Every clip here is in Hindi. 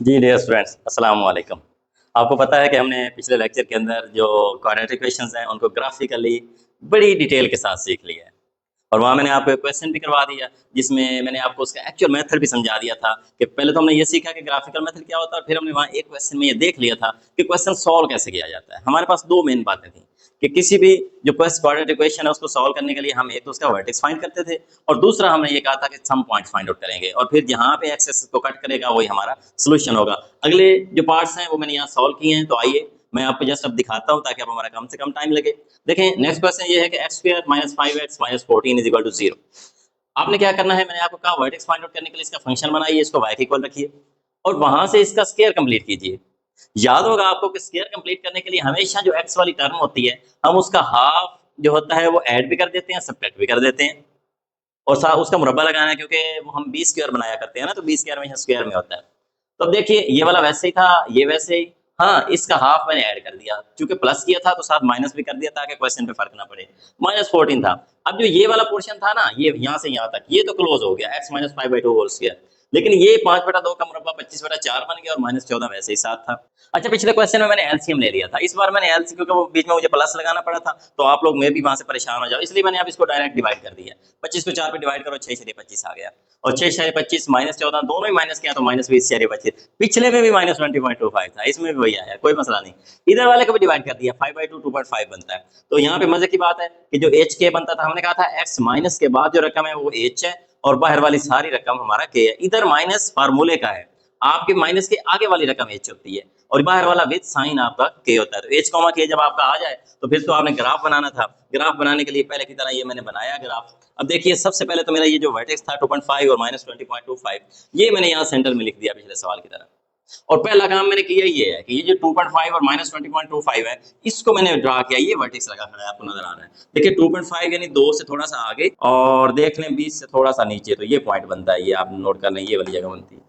जी डियर स्टूडेंट्स, अस्सलाम वालेकुम। आपको पता है कि हमने पिछले लेक्चर के अंदर जो क्वाड्रेटिक इक्वेशंस हैं उनको ग्राफिकली बड़ी डिटेल के साथ सीख लिया है और वहाँ मैंने आपको एक क्वेश्चन भी करवा दिया जिसमें मैंने आपको उसका एक्चुअल मेथड भी समझा दिया था कि पहले तो हमने ये सीखा कि ग्राफिकल मेथड क्या होता है और फिर हमने वहाँ एक क्वेश्चन में ये देख लिया था कि क्वेश्चन सॉल्व कैसे किया जाता है। हमारे पास दो मेन बातें थी कि किसी भी जो क्वाड्रेटिक इक्वेशन है उसको सॉल्व करने के लिए हम एक तो उसका वर्टेक्स फाइंड करते थे और दूसरा हमने ये कहा था कि सम पॉइंट फाइंड आउट करेंगे और फिर जहाँ पे एक्स एक्सिस को कट करेगा वही हमारा सोल्यूशन होगा। अगले जो पार्ट्स हैं वो मैंने यहाँ सॉल्व किए हैं, तो आइए मैं आपको जस्ट अब दिखाता हूँ ताकि अब हमारा कम से कम टाइम लगे। देखें, नेक्स्ट क्वेश्चन ये है कि x square minus 5x minus 14 is equal to 0। आपने क्या करना है, मैंने आपको कहा वर्टेक्स फाइंड आउट करने के लिए इसका फंक्शन बनाइए, इसको y के इक्वल रखिए और वहां से इसका स्क्वायर कंप्लीट कीजिए। याद होगा आपको कि स्क्वायर कंप्लीट करने के लिए हमेशा जो x वाली टर्म होती है हम उसका हाफ जो होता है वो ऐड भी कर देते हैं, सब्ट्रैक्ट भी कर देते हैं और साथ उसका मुरब्बा लगाना है क्योंकि वो हम बी स्क्वायर बनाया करते हैं ना, तो बी स्क्वायर में स्क्वायर में होता है। तो अब देखिए ये वाला वैसे ही था, ये वैसे ही। हाँ, इसका हाफ मैंने ऐड कर दिया, क्योंकि प्लस किया था तो साथ माइनस भी कर दिया ताकि क्वेश्चन पे फर्क ना पड़े। माइनस 14 था। अब जो ये वाला पोर्शन था ना, ये यहाँ से यहाँ तक ये तो क्लोज हो गया, एक्स माइनस 5/2 होल स्क्वायर। लेकिन ये 5/2 का मुरब्बा 25/4 बन गया और माइनस 14 वैसे ही साथ था। अच्छा, पिछले क्वेश्चन में मैंने एलसीएम ले लिया था, इस बार मैंने एलसीएम क्योंकि वो बीच में मुझे प्लस लगाना पड़ा था तो आप लोग में भी वहां से परेशान हो जाओ, इसलिए मैंने अब इसको डायरेक्ट डिवाइड कर दिया। 25 को 4 पे डिवाइड करो, 6 6 25 आ गया और 6 6 25 माइनस 14 दोनों ही माइनस किया तो माइनस 20 6 25। पिछले में भी माइनस 20.25 था, इसमें भी वही आया, कोई मसला नहीं। इधर वाले को भी डिवाइड कर दिया, 5/2 2.5 बनता है। तो यहाँ पे मजे की बात है कि जो एच के बनता था, हमने कहा था एक्स माइनस के बाद जो रकम है वो एच है और बाहर वाली सारी रकम हमारा के है। इधर माइनस फार्मूले का है, आपके माइनस के आगे वाली रकम एच होती है और बाहर वाला विद साइन आपका के होता है। तो एच कॉमा के जब आपका आ जाए तो फिर तो आपने ग्राफ बनाना था। ग्राफ बनाने के लिए पहले की तरह ये मैंने बनाया ग्राफ। अब देखिए, सबसे पहले तो मेरा ये जो वर्टेक्स था 2.5 और माइनस 20.25, ये मैंने यहाँ सेंटर में लिख दिया पिछले सवाल की तरह। और पहला काम मैंने किया ये है कि ये जो 2.5 और माइनस 20.25 है इसको मैंने ड्रा किया, ये वर्टेक्स लगा खड़ा है, आपको नजर आ रहा है। देखिए 2.5 यानी 2 से थोड़ा सा आगे और देख लें 20 से थोड़ा सा नीचे, तो ये पॉइंट बनता है, ये आप नोट कर लें, ये वाली जगह बनती है।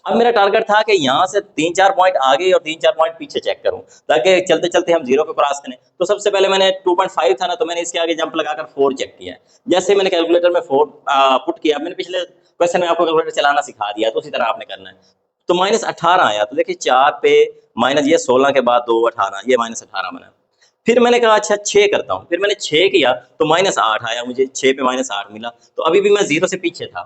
अब मेरा टारगेट था कि यहाँ से 3 4 पॉइंट आगे और 3 4 पॉइंट पीछे चेक करूं ताकि चलते चलते हम 0 को क्रॉस करें। तो सबसे पहले मैंने 2.5 था ना, तो मैंने इसके आगे जंप लगाकर 4 चेक किया। जैसे मैंने कैलकुलेटर में 4 पुट किया, मैंने पिछले क्वेश्चन में आपको कैलकुलेटर चलाना सिखा दिया, तो उसी तरह आपने करना है। तो माइनस 18 आया, तो देखिए 4 पे माइनस ये 16 के बाद 2 18, ये माइनस 18 बना। फिर मैंने कहा अच्छा 6 करता हूँ, फिर मैंने 6 किया तो माइनस 8 आया, मुझे 6 पे माइनस 8 मिला। तो अभी भी मैं 0 से पीछे था,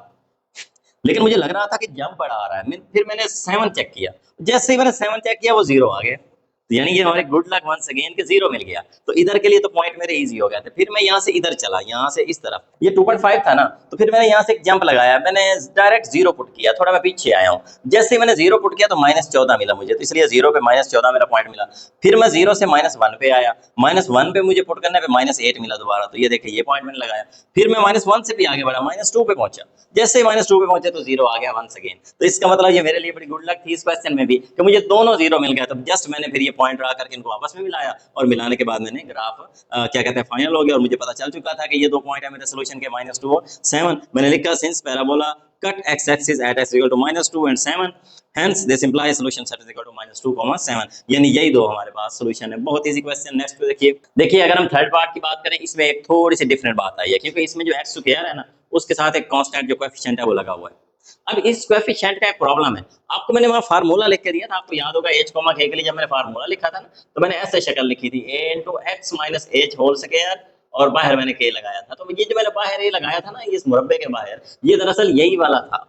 लेकिन मुझे लग रहा था कि जंप बड़ा आ रहा है। फिर मैंने 7 चेक किया, जैसे ही मैंने 7 चेक किया वो 0 आ गया। तो यानी ये हमारे गुड लक वंस अगेन के 0 मिल गया। तो इधर के लिए तो पॉइंट मेरे इजी हो गया था। फिर मैं यहाँ से इधर चला, यहाँ से इस तरफ, ये 2.5 था ना, तो फिर मैंने यहाँ से एक जंप लगाया, मैंने डायरेक्ट 0 पुट किया, थोड़ा मैं पीछे आया हूँ। जैसे ही मैंने 0 पुट किया तो माइनस 14 मिला मुझे, तो इसलिए 0 पे माइनस 14 मेरा पॉइंट मिला। फिर मैं 0 से माइनस 1 पे आया, माइनस 1 पे मुझे पुट करने पे माइनस 8 मिला दोबारा, तो ये देखिए ये पॉइंट मैंने लगाया। फिर मैं माइनस 1 से भी आगे बढ़ा, माइनस 2 पे पहुंचा, जैसे ही माइनस 2 पे पहुंचे तो 0 आ गया वंस अगेन। तो इसका मतलब ये मेरे लिए बड़ी गुड लक थी इस क्वेश्चन में भी कि मुझे दोनों 0 मिल गया। तो जस्ट मैंने फिर ये पॉइंट ड्रा करके इनको आपस में मिलाया और मिलाने के बाद मैंने ग्राफ क्या कहते हैं फाइनल हो गया और मुझे पता चल चुका था कि ये दो पॉइंट है मेरे सोल्यूशन के, -2 और 7। मैंने लिखा since parabola cut x axis at x equal to -2 and 7, hence this implies solution set is equal to -2, 7। यानी यही दो हमारे पास सोल्यूशन है। बहुत इजी क्वेश्चन। नेक्स्ट पे देखिए अगर हम थर्ड पार्ट की बात करें, इसमें एक थोड़ी सी डिफरेंट बात आई है क्योंकि इसमें जो x स्क्वायर है ना उसके साथ एक कांस्टेंट जो कोएफिशिएंट है वो लगा हुआ है। अब इस कोएफिशिएंट का एक प्रॉब्लम है, आपको मैंने वहां फार्मूला लिख के दिया था, आपको याद होगा h k के लिए जब मैंने फार्मूला लिखा था ना तो मैंने ऐसे शक्ल लिखी थी a into x minus h whole square और बाहर मैंने k लगाया था। तो ये जो मैंने बाहर ये लगाया था ना, इस मुरब्बे के बाहर, ये दरअसल यही वाला था।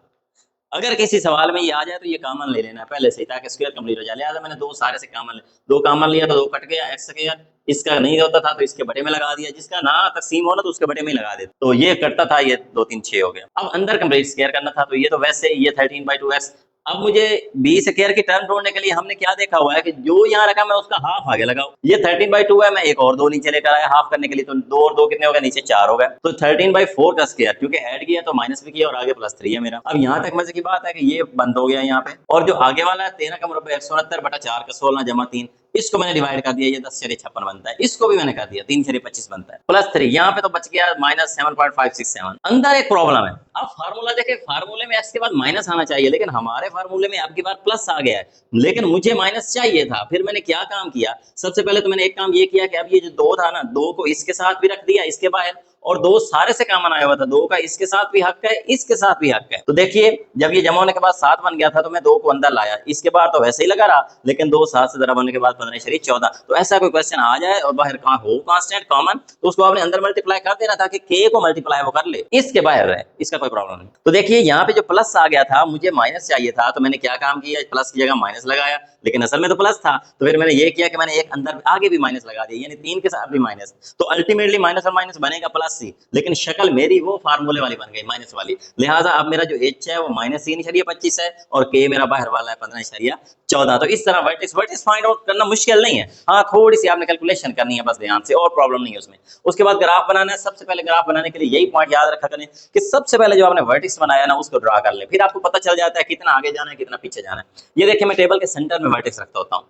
अगर किसी सवाल में ये आ जाए तो ये कॉमन ले लेना पहले से ताकि स्क्वायर कंप्लीट हो जाए। लिहाजा मैंने दो सारे से कॉमन दो कॉमन लिया तो दो कट गया, एक्स स्क्वायर इसका नहीं होता था तो इसके बटे में लगा दिया, जिसका ना तकसीम हो ना तो उसके बटे में ही लगा देता, तो ये कटता था, ये 2 3 6 हो गया। अब अंदर कंप्लीट स्क्वायर करना था तो ये तो वैसे ये 13/2x। अब मुझे बी स्क्वायर की टर्म ढूंढने के लिए हमने क्या देखा हुआ है कि जो यहाँ रखा मैं उसका हाफ आगे लगाऊं। ये 13/2 है, मैं एक और 2 नीचे लेकर आया हाफ करने के लिए, तो 2 और 2 कितने हो गए, नीचे 4 हो गए। तो 13/4 का स्क्वायर क्योंकि ऐड किया तो माइनस भी किया और आगे +3 है मेरा। अब यहाँ तक मजे की बात है कि ये बंद हो गया यहाँ पे, और जो आगे वाला है 13 का मुरब्बा 169/4 का 16 जमा 3, इसको मैंने डिवाइड कर दिया, ये 10 × 56 बनता है। इसको भी मैंने कर दिया 3 × 25 बनता है, +3 यहाँ पे तो बच गया -7.567। अंदर एक प्रॉब्लम है। अब फार्मूला देखे, फार्मूले में एक्स के बाद माइनस आना चाहिए, लेकिन हमारे फार्मूले में आपकी बार प्लस आ गया है, लेकिन मुझे माइनस चाहिए था। फिर मैंने क्या काम किया, सबसे पहले तो मैंने एक काम ये किया कि अब ये जो 2 था ना, 2 को इसके साथ भी रख दिया इसके बाहर, और दो सारे से कॉमन आया हुआ था, दो का इसके साथ भी हक है, इसके साथ भी हक है। तो देखिए जब ये जमा होने के बाद 7 बन गया था तो मैं 2 को अंदर लाया, इसके बाद तो वैसे ही लगा रहा, लेकिन 2 7 से ज़रा बनने के बाद 15 शरीक 14। तो ऐसा कोई क्वेश्चन आ जाए और बाहर कहाँ हो कांस्टेंट कॉमन, तो उसको आपने अंदर मल्टीप्लाई कर देना ताकि के को मल्टीप्लाई वो कर ले, इसके बाहर रहे, इसका कोई प्रॉब्लम नहीं। तो देखिए यहाँ पे जो प्लस आ गया था, मुझे माइनस चाहिए था, तो मैंने क्या काम किया, प्लस की जगह माइनस लगाया, लेकिन असल में तो प्लस था। तो फिर मैंने ये किया कि मैंने एक अंदर आगे भी माइनस लगा दिया, यानी 3 के साथ भी माइनस। तो अल्टीमेटली माइनस और माइनस बनेगा प्लस ही, लेकिन शक्ल मेरी वो फार्मूले वाली बन गई माइनस वाली। लिहाजा अब मेरा जो एच है वो -3.25 है और के मेरा बाहर वाला है 15.14। तो इस तरह वर्टिस फाइंड आउट करना मुश्किल नहीं है, हाँ थोड़ी सी आपने कैलकुलेशन करनी है बस ध्यान से, और प्रॉब्लम नहीं है उसमें। उसके बाद ग्राफ बनाना है, सबसे पहले ग्राफ बनाने के लिए यही पॉइंट याद रखा करें कि सबसे पहले जो आपने वर्टिक्स बनाया ना उसको ड्रा कर ले, फिर आपको पता चल जाता है कितना आगे जाना है कितना पीछे जाना है। ये देखिए मैं टेबल के सेंटर में वर्टिक्स रखता होता हूँ,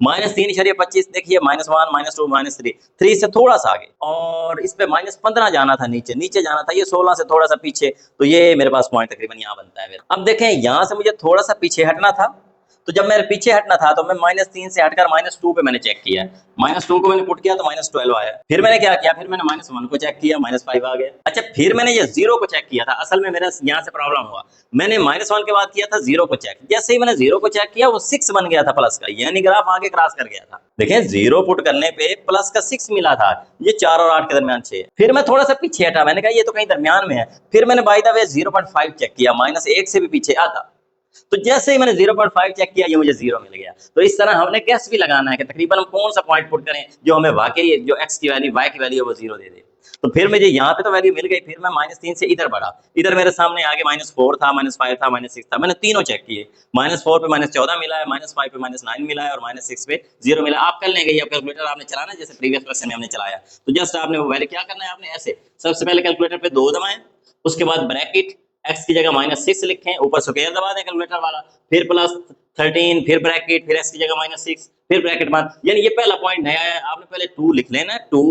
-3.25, देखिए -1 -2 -3, 3 से थोड़ा सा आगे, और इस पे -15 जाना था, नीचे जाना था, ये 16 से थोड़ा सा पीछे। तो ये मेरे पास पॉइंट तकरीबन यहाँ बनता है। अब देखें यहाँ से मुझे थोड़ा सा पीछे हटना था, तो जब मेरे पीछे हटना था तो मैं -3 से हटकर -2 पे मैंने चेक किया, -2 को मैंने पुट किया तो -12 आया। फिर मैंने क्या किया, फिर मैंने -1 को चेक किया, -5 आ गया। अच्छा फिर मैंने ये 0 को चेक किया था, असल में मेरा यहाँ से प्रॉब्लम हुआ, मैंने -1 के बाद किया था 0 को चेक, जैसे ही मैंने 0 को चेक किया वो 6 बन गया था प्लस का, यानी ग्राफ आगे क्रॉस कर गया था। देखिए 0 पुट करने पे प्लस का 6 मिला था, ये 4 और 8 के दरमियान 6। फिर मैं थोड़ा सा पीछे हटा, मैंने कहा ये तो कहीं दरमियान में है, फिर मैंने बाय द वे 0.5 चेक किया, -1 से भी पीछे आता। तो जैसे ही मैंने 0.5 चेक किया ये मुझे 0 मिल गया। तो इस तरह हमने गेस भी लगाना है कि तकरीबन हम कौन सा पॉइंट पुट करें जो हमें वाकई जो x की वैल्यू y की वैल्यू है वो 0 दे दे। तो फिर मुझे यहाँ पे तो वैल्यू मिल गई, फिर मैं -3 से इधर बढ़ा, इधर मेरे सामने आगे -4 था, -5 था, -6 था, मैंने तीनों चेक किए, -4 पे -14 मिला है, -5 पे -9 मिला है और -6 पे 0 मिला। आप कर लेंगे, ये कैलकुलेटर आपने चलाना जैसे प्रीवियस क्वेश्चन में हमने चलाया। तो जस्ट आपने वो वैल्यू क्या करना है, आपने ऐसे सबसे पहले कैलकुलेटर पे 2 दबाएं, उसके बाद ब्रैकेट x की जगह -6 लिखें, ऊपर स्क्वायर दबा दें कैलकुलेटर वाला, फिर +13, फिर ब्रैकेट, फिर x की जगह -6, फिर ब्रैकेट बंद। यानी ये पहला पॉइंट नया है, आपने पहले 2 लिख लेना, 2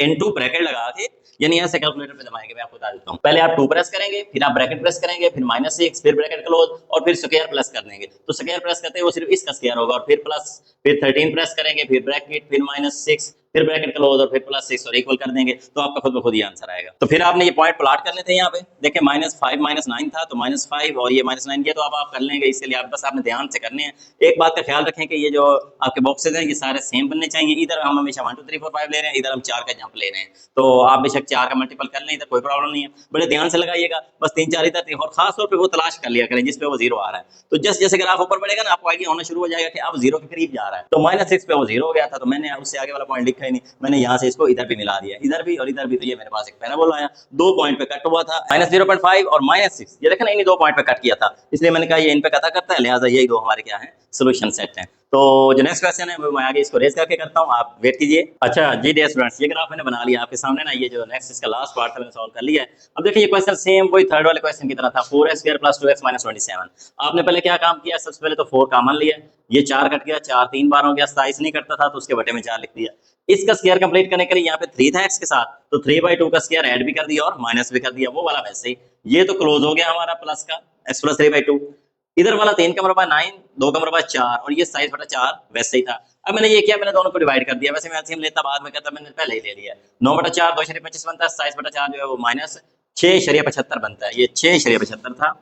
into ब्रैकेट लगा के, यानी ऐसे कैलकुलेटर पे दबाएंगे, मैं आपको बता देता हूँ। पहले आप 2 प्रेस करेंगे, फिर आप ब्रैकेट प्रेस करेंगे, फिर -6, फिर ब्रैकेट क्लोज और फिर स्क्वायर प्लस कर देंगे। तो स्क्वायर प्रेस करते हैं वो सिर्फ इसका स्क्वायर होगा, और फिर प्लस, फिर 13 प्रेस करेंगे, फिर ब्रैकेट, फिर -6, फिर ब्रैकेट क्लोज और फिर +6 और इक्वल कर देंगे, तो आपका खुद ब खुद ही आंसर आएगा। तो फिर आपने ये पॉइंट प्लॉट करने थे यहाँ पे, देखिए -5 -9 था, तो -5 और ये -9 किया, तो अब आप कर लेंगे। इसके लिए आप बस आपने ध्यान से करने हैं। एक बात का ख्याल रखें कि ये जो आपके बॉक्सेज हैं ये सारे सेम बनने चाहिए, इधर हम हमेशा 1 2 3 4 5 ले रहे हैं, इधर हम 4 का जंप ले रहे हैं, तो आप बेशक 4 का मल्टीपल कर लें, इधर कोई प्रॉब्लम नहीं है, बड़े ध्यान से लगाइएगा। बस 3 4 इधर, और खास तौर पे वो तलाश कर लिया करें जिसपे वो 0 आ रहा है। तो जस्ट जैसे ग्राफ ऊपर बढ़ेगा ना, आपको आइडिया होना शुरू हो जाएगा कि अब 0 के करीब जा रहा है। तो -6 पे वो 0 हो गया था, तो मैंने उससे आगे वाला पॉइंट लिखा ही नहीं, मैंने यहाँ से इसको इधर भी मिला दिया, इधर भी और इधर भी। तो ये मेरे पास एक पैराबोला आया, 2 पॉइंट पे कट हुआ था, -0.5 और -6, ये देखा ना, इन्हीं 2 पॉइंट पे कट किया था, इसलिए मैंने कहा ये इन पे कटा करता है, लिहाजा यही 2 हमारे क्या है, सोल्यूशन सेट है। तो जो नेक्स्ट क्वेश्चन है वो मैं आगे इसको रेज करके करता हूँ, आप वेट कीजिए। अच्छा जी डियर स्टूडेंट्स, ये ग्राफ मैंने बना लिया आपके सामने ना, ये जो नेक्स्ट इसका लास्ट पार्ट था मैंने सॉल्व कर लिया है। अब देखिए ये क्वेश्चन सेम वही थर्ड वाले क्वेश्चन की तरह था, 4x² + 2x - 27। आपने पहले क्या काम किया, सबसे पहले तो 4 कॉमन लिया, ये 4 कट गया, 4 3 बार हो गया, 27 नहीं कटता था तो उसके बटे में 4 लिख दिया। इसका स्क्वायर कंप्लीट करने के लिए यहाँ पे 3 था x के साथ, तो 3/2 का स्क्वायर ऐड भी कर दिया और माइनस भी कर दिया, वो वाला वैसे ही। ये तो क्लोज हो गया हमारा प्लस का, x + 3/2। इधर वाला 3 का मरबा 9, 2 का मरबा 4 और ये 27/4 वैसे ही था। अब मैंने ये किया, मैंने दोनों को डिवाइड कर दिया, वैसे मैं एलसीएम लेता बाद में करता, मैंने पहले ही ले लिया। 9/4 2.25 बनता है, 27/4 जो है वो माइनस 6.75 बनता है, ये 6.75 था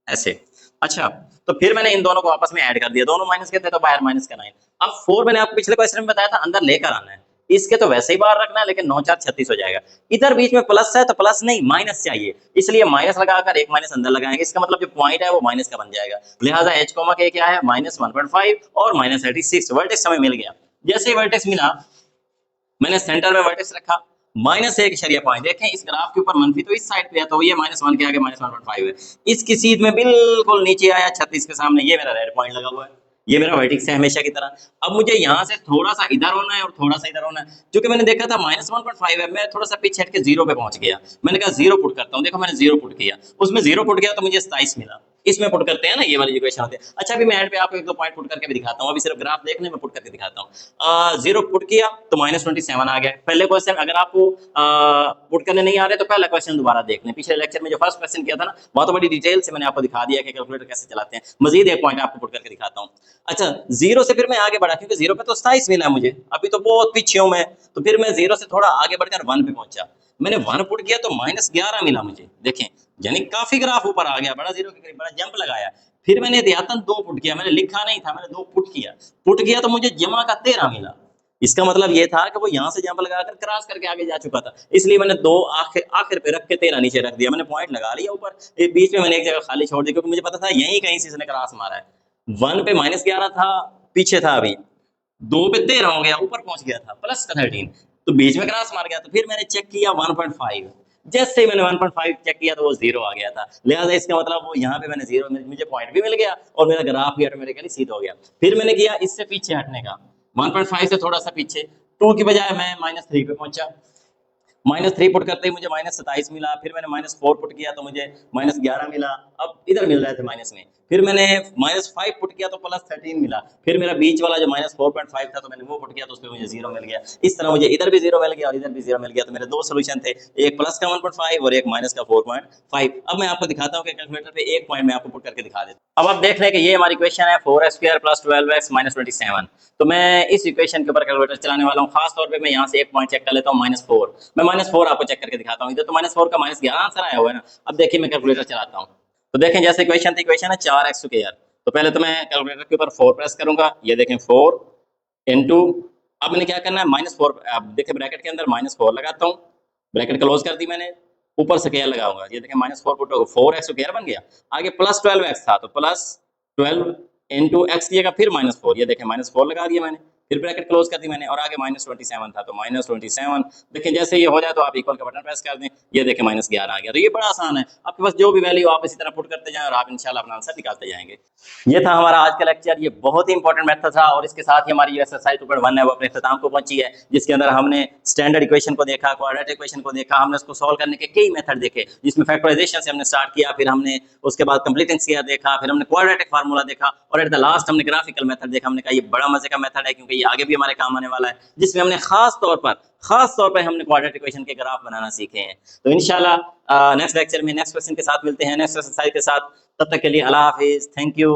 ऐसे। अच्छा तो फिर मैंने इन दोनों को आपस में ऐड कर दिया, दोनों माइनस के थे तो बाहर -9। अब 4 मैंने आपको पिछले क्वेश्चन में बताया था अंदर लेकर आना है, इसके तो वैसे ही बाहर रखना है, लेकिन 9 4 36 हो जाएगा। इधर बीच में प्लस है तो प्लस नहीं माइनस चाहिए, इसलिए माइनस लगाकर एक माइनस अंदर लगाएंगे, इसका मतलब जो पॉइंट है वो माइनस का बन जाएगा। लिहाजा h के क्या है, -1.5 और -36 वर्टेक्स हमें मिल गया। जैसे वर्टेक्स मिला, मैंने सेंटर में वर्टेक्स रखा, -1.5। देखें इस ग्राफ के ऊपर मंफी तो इस साइड पे है, तो ये -1 के आगे -1.5 है। इसकी सीध में बिल्कुल नीचे आया 36 के सामने, ये मेरा रेड पॉइंट लगा हुआ है, ये मेरा वर्टेक्स है हमेशा की तरह। अब मुझे यहाँ से थोड़ा सा इधर होना है और थोड़ा सा इधर होना है, क्योंकि मैंने देखा था -1.5 है, मैं थोड़ा सा पीछे हट के 0 पे पहुंच गया, मैंने कहा 0 पुट करता हूँ। देखो मैंने 0 पुट किया, उसमें 0 पुट किया तो मुझे 27 मिला, इसमें पुट करते हैं ना, ये वाली इक्वेशन होती है। अच्छा अभी मैं एंड पे आपको 1 2 पॉइंट पुट करके भी दिखाता हूँ, अभी सिर्फ ग्राफ देखने में पुट करके दिखाता हूँ। 0 पुट किया तो -27 आ गया। पहले क्वेश्चन अगर आपको पुट करने नहीं आ रहे तो पहला क्वेश्चन दोबारा देख लें, पिछले लेक्चर में जो फर्स्ट क्वेश्चन किया था ना, वहां तो बड़ी डिटेल से मैंने आपको दिखा दिया कि कैलकुलेटर कैसे चलाते हैं। मजीद एक पॉइंट आपको पुट करके दिखाता हूँ। अच्छा 0 से फिर मैं आगे बढ़ा, क्योंकि 0 पे तो 27 मिला मुझे, अभी तो बहुत पीछे हूं मैं, तो फिर मैं 0 से थोड़ा आगे बढ़कर 1 पे पहुंचा। मैंने 1 पुट किया तो -11 मिला मुझे, देखें यानी काफी ग्राफ ऊपर आ गया, बड़ा जीरो के करीब, बड़ा जंप लगाया। फिर मैंने एहतियातन 2 पुट किया, मैंने लिखा नहीं था, मैंने 2 पुट किया तो मुझे जमा का 13 मिला। इसका मतलब ये था कि वो यहाँ से जंप लगाकर क्रॉस करके आगे जा चुका था, इसलिए मैंने 2 आखिर आखिर पे रख के 13 नीचे रख दिया, मैंने पॉइंट लगा लिया ऊपर, बीच में मैंने एक जगह खाली छोड़ दी क्योंकि मुझे पता था यहीं कहीं से इसने क्रॉस मारा है। 1 पे -11 था, पीछे था अभी 2 पे 13 हो गया, ऊपर पहुंच गया था प्लस का 13, तो बीच में क्रॉस मार गया। तो फिर मैंने चेक किया 1.5, जैसे ही मैंने 1.5 चेक किया तो वो 0 आ गया था, लिहाजा इसका मतलब वो यहाँ पे मैंने 0, मुझे पॉइंट भी मिल गया और मेरा ग्राफ भी ऑटोमेटिकली सीधा हो गया। फिर मैंने किया इससे पीछे हटने का, 1.5 से थोड़ा सा पीछे, 2 की बजाय मैं -3 पे पहुंचा, -3 पुट करते ही मुझे -27 मिला। फिर मैंने -4 पुट किया तो मुझे -11 मिला, अब इधर मिल रहे थे माइनस में। फिर मैंने -5 पुट किया तो +13 मिला। फिर मेरा बीच वाला जो -4.5 था तो मैंने वो पुट किया तो उसमें मुझे 0 मिल गया। इस तरह मुझे इधर भी 0 मिल गया और इधर भी 0 मिल गया। तो मेरे 2 सॉल्यूशन थे, एक प्लस का 1.5 और एक माइनस का 4.5। अब मैं आपको दिखाता हूँ कि कैलकुलेटर पे एक पॉइंट मैं आपको पुट करके दिखा देता हूँ। अब आप देख लें कि ये हमारी इक्वेशन है 4x² + 12x - 27। तो मैं इस इक्वेशन के ऊपर कैलकुलेटर चलाने वाला हूँ। खास तौर पे मैं यहाँ से एक पॉइंट चेक कर लेता हूँ, -4। मैं -4 आपको चेक करके दिखाता हूँ। इधर तो -4 का -11 आंसर आया हुआ है ना। अब देखिए मैं कैलकुलेटर चलाता हूँ, तो देखें जैसे इक्वेशन थी, इक्वेशन है 4x²। तो पहले तो मैं कैलकुलेटर के ऊपर 4 प्रेस करूंगा, ये देखें 4 इंटू, अब मैंने क्या करना है -4, अब देखिए ब्रैकेट के अंदर -4 लगाता हूँ, ब्रैकेट क्लोज कर दी मैंने, ऊपर स्क्वायर लगाऊंगा, ये देखें -4 पुट 4x² बन गया। आगे +12x था तो +12 इंटू x किएगा, फिर -4, ये देखें -4 लगा दिया मैंने, फिर ब्रैकेट क्लोज कर दी मैंने, और आगे -27 था तो -27। देखिए जैसे ये हो जाए तो आप इक्वल का बटन प्रेस कर दें, ये देखें -11 आ गया। तो ये बड़ा आसान है, आपके पास जो भी वैल्यू आप इसी तरह पुट करते जाएं और आप इंशाल्लाह अपना आंसर निकालते जाएंगे। ये था हमारा आज का लेक्चर, ये बहुत ही इंपॉर्टेंट मेथड था और इसके साथ ही हमारी जो एक्सरसाइज 2.1 है वो अपने इख्तिताम को पहुंची है, जिसके अंदर हमने स्टैंडर्ड इक्वेशन को देखा, क्वाड्रेटिक इक्वेशन को देखा, हमने उसको सॉल्व करने के कई मेथड देखे, जिसमें फैक्टराइजेशन से हमने स्टार्ट किया, फिर हमने उसके बाद कंप्लीटेंस किया देखा, फिर हमने क्वाड्रेटिक फार्मूला देखा और एट द लास्ट हमने ग्राफिकल मेथड देखा। हमने कहा ये बड़ा मजे का मेथड है क्योंकि ये आगे भी हमारे काम आने वाला है, जिसमें हमने खास तौर पर हमने क्वाड्रेटिक इक्वेशन के ग्राफ बनाना सीखे हैं। तो इंशाल्लाह नेक्स्ट लेक्चर में नेक्स्ट क्वेश्चन के साथ मिलते हैं, नेक्स्ट एक्सरसाइज के साथ। तब तक के लिए अल्लाह हाफिज, थैंक यू।